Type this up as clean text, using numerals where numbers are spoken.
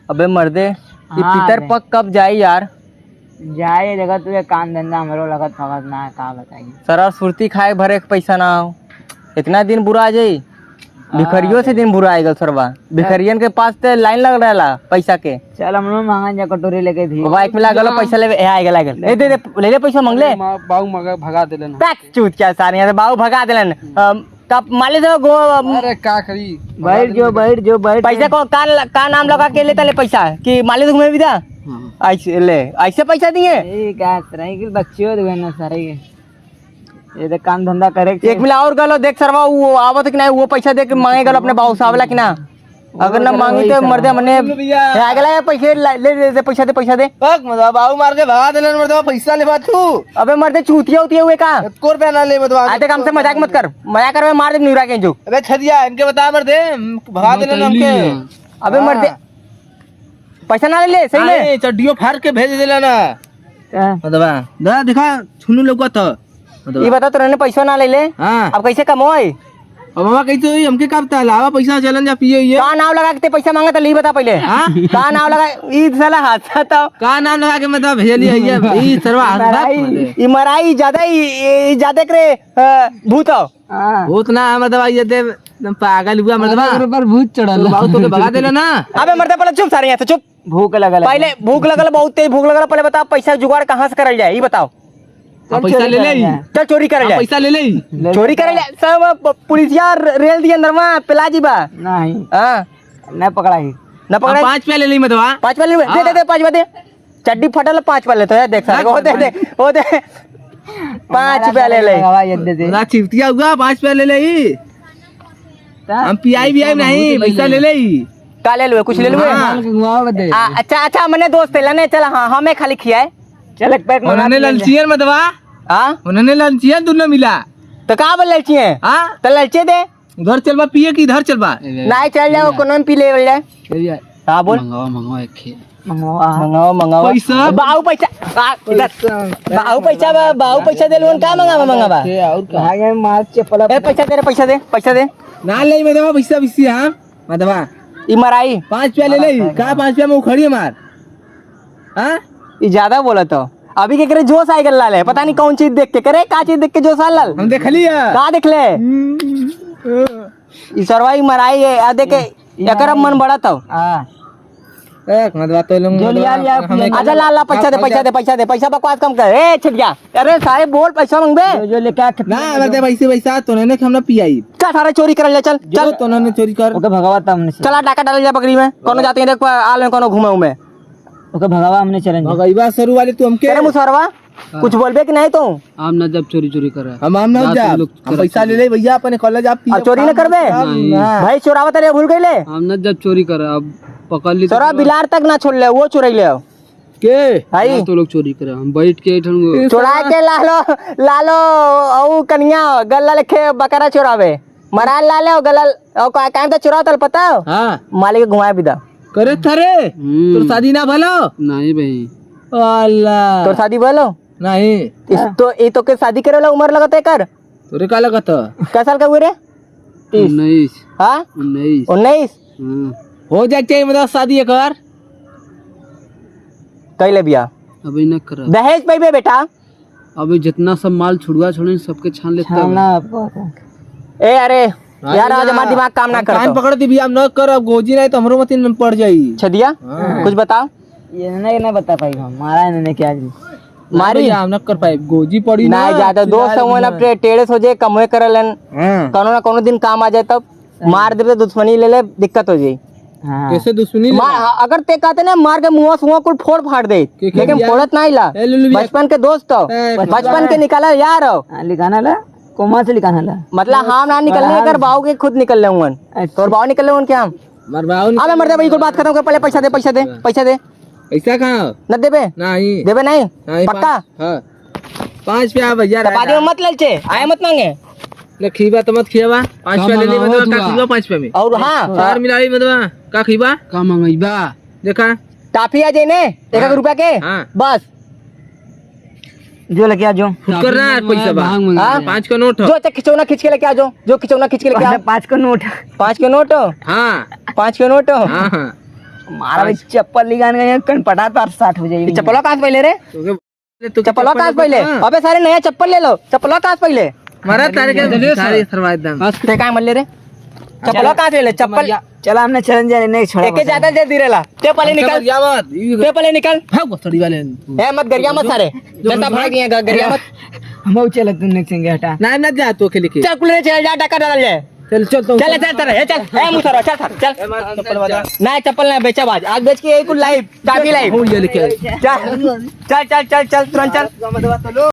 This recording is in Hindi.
अबे मर्दे ये पितर पक कब जाए यार? जाए जगह तुझे काम धंधा हमरो लगत फगत ना का बताइए। सरा सुरती खाए भरे के पैसा ना हो, इतना दिन बुरा आ जाई। भिखरियों से दिन बुरा आएगा सरवा। भिखरियन के पास तो लाइन लग रहा पैसा के। चल हम लोग मांगा जा कटोरी लेके थी बाइक में लागल पैसा ले आएगा लागल ए दे ले ले पैसा मांग ले। बाबू मगा भगा देलन। पैक चूत क्या सारे यहाँ से बाबू भगा देलन। तब माले से गो अरे का करी बैठ जो पैसा को का नाम लगा के लेता ले पैसा कि माले तुम्हें भी दा ऐसे ले ऐसे पैसा दिए। क्या साइकिल बच्चियों दुए ना सारे ये तो काम धंधा करे। एक मिला और गलो देख सरवा वो आवत कि नहीं वो पैसा दे के मांगे गलो अपने बाबू साहब कि ना। अगर ना मांगी तो मर्दे मने अगला पैसे ले दे पैसा दे पक मदवा बाबू मार के भगा देलन मर्दवा पैसा ले बात तू। अबे मर्दे चूतिया उतिया हुए का को रुपया ना ले मदवा आते काम से मजाक मत कर मार दे न्यूरा के जो। अबे छदिया इनके बता मर्दे भगा देलन हमके। अबे मर्दे पैसा ना ले सही में चड्डियों फाड़ के भेज देला ना मदवा दा दिखा छुनु लोग था। ये बता तो रहने पैसा ना ले ले। हाँ अब कैसे कमोए? अब मामा कैसे हुई हमके कब ता लावा पैसा चलन जा पिए ये का नाम लगा के पैसा मांगा तो ली बता पहले। हां का नाम लगा ई साला हाथ तो का नाम लगा के मतलब भेज लिया ये ई सरवा ई मराई ज्यादा करे भूत हां भूत ना मतलब ये दे पागल हुआ मतलब पर भूत चढ़ल बाबू तो भगा देला ना। अबे मर्दे पहले चुप सारे यहाँ से चुप। भूख लगल पहले भूख लगल बहुत तेज भूख लगल पहले बता पैसा जुगाड़ कहाँ से करल जाए ये बताओ। पैसा ले ले चल चोरी कर जाए पैसा ले ले चोरी कर जाए सब पुलिसिया रेल दिए अंदर में पिलाजी बा नहीं हां न पकड़ाई न पकड़ा 5 पे ले ली मतवा 5 वाले दे 5 वाले चड्डी फटल 5 वाले तो देख सारे वो दे 5 वाले ले ना चिपतिया हुआ 5 पे ले ले हम पीआई नहीं पैसा ले ले का ले लो कुछ ले लो। अच्छा मैंने दोस्त लेने चल हां हमें खाली खियाए चल एक पैक उन्होंने ललचियन मतवा हां उन्होंने ललचियन दोनों मिला तो का बोल ललची है हां तो ललचे दे उधर चलबा पिए की इधर चलबा नहीं चल जाओ कोनो में पी ले जाए। हां बोल मंगाओ एक खे मंगाओ पैसा बाऊ पैसा इधर बाऊ पैसा दे लोन का मंगावा और कहा मार चपला ए पैसा दे ना ले मतवा पैसा बिसी हां मतवा ई मराई 5 पे ले ले का 5 पे में उखड़ी मार हां ई ज्यादा बोला तो अभी के करे जोश आए गल लाले पता नहीं कौन चीज देख के करे का चीज देख के जोश आल हम देख लिया का देख ले ई सरवाई मराई है आ देख एकर मन बड़ा तो हां एक मतवा तो लोग जो लिया आजा ला पैसा दे पैसा बकवास कम कर ए छिटिया अरे सारे बोल पैसा मांगबे जो लेके ना मरते पैसा तो ने हमने पियाई का सारा चोरी कर ले चल तो उन्होंने चोरी कर ओके भगावा था हमने चला डाका डाल जा बकरी में कोनो जाते हैं देख आल में कोनो घूमे में ओके भगावा हमने चलेंगे भगाईबा सरू वाले तू हमके अरे मुसरवा कुछ बोलबे कि नहीं तो हम ना जब चोरी कर हम ना जा हम पैसा ले ले भैया अपने कॉलेज आप चोरी न करबे भाई चोरावत रे भूल गईले हम ना जब चोरी कर अब पकड़ ली तोरा बिलार तक ना छोड़ ले वो चुरैले के भाई तो लोग चोरी करे हम बैठ के चुरा के लालो औ कन्या गल्ला लेके बकरा चुरावे मरा लाले गल्ला औ काहे तो चुराव तल पता हां मालिक घुमाए बिदा करे थारे तोर शादी ना भलो नहीं भाई अल्लाह तोर शादी भलो नहीं तो ये तो के शादी करे वाला उम्र लगत है कर तोरे का लगत कै साल का हुए रे 19 हां 19 हो जाते मतलब शादी कर कैले बिया अभी न कर दहेज पे बेटा अभी जितना सब माल छुड़वा छोड़े सबके छान लेता ए अरे यार आज हमारा दिमाग काम ना कर कान पकड़ दी भी हम न कर अब गोजी नहीं तो हमरो मत पड़ जाई छदिया कुछ बताओ ये नहीं बता पाई हम मारा इन्होंने क्या जी मारी हम न कर पाए गोजी पड़ी ना ज्यादा दोस्त हो ना टेढ़े सो जाए कमवे करलन कोनो ना कोनो दिन काम आ जाए तब मार दे तो दुश्मनी ले ले दिक्कत हो जाई। कैसे दुश्मनी अगर ते कहते ना मार के मुंह सुआ कुल फोड़ फाड़ दे लेकिन फोड़त नहीं ला बचपन के दोस्त हो बचपन के निकाला यार हो लिखाना ला कोमा से लिखाना ला मतलब हम ना निकलने अगर बाऊ के खुद निकल ले हुन तोर बाऊ निकल ले हुन क्या हम मार बाऊ अबे मर दे भाई कुल बात खत्म कर पहले पैसा दे ऐसा कहां न देबे नहीं देबे नहीं पक्का हां 5 पे आ भैया बाद में मत ललचे आए मत मांगे ले खीबा तो मत खियावा 5 पे ले ले मतलब का खीबा 5 पे में और हां चार मिलाई मतलब का खीबा का मंगाईबा देखा टाफी आ जाए ने 1 रुपया के बस जो लेके आ जाओ करना पैसा बा 5 का नोट जो खिचौना खींच के लेके आ जाओ जो खिचौना खींच के लेके आ 5 का नोट 5 के नोट हां 5 के नोट हां मारा भाई चप्पल निकाल गए कनपटा तो 60 हो जाएगी। चप्पलों कहाँ से पहले रे? तो चप्पलों कहाँ से पहले? अबे सारे नया चप्पल ले लो। चप्पलों कहाँ से पहले? मारा तारे के सारे सरवा एकदम ते काय म्हणले रे? चप्पलों कहाँ से ले? चप्पल चला हमने चैलेंज नहीं छोड़ा। एक ज्यादा दे दे रेला। ते पहले निकल। ते पहले निकल। भाग थोड़ी वाले ए मत गरिया मत सारे। जनता भाग गई है गरिया मत। हम चले तुमने संगे हटा। ना ना जा तो खेल के चल कुले चल जा टक्कर डाल जाए। चल चल तो चल चल ए चल ए मुसरा चल चल चप्पल वाला नहीं चप्पल नहीं बेचा आज बेच के एक लाइव काफी लाइव हो ये लेके चल चल चल चल तुरंत चल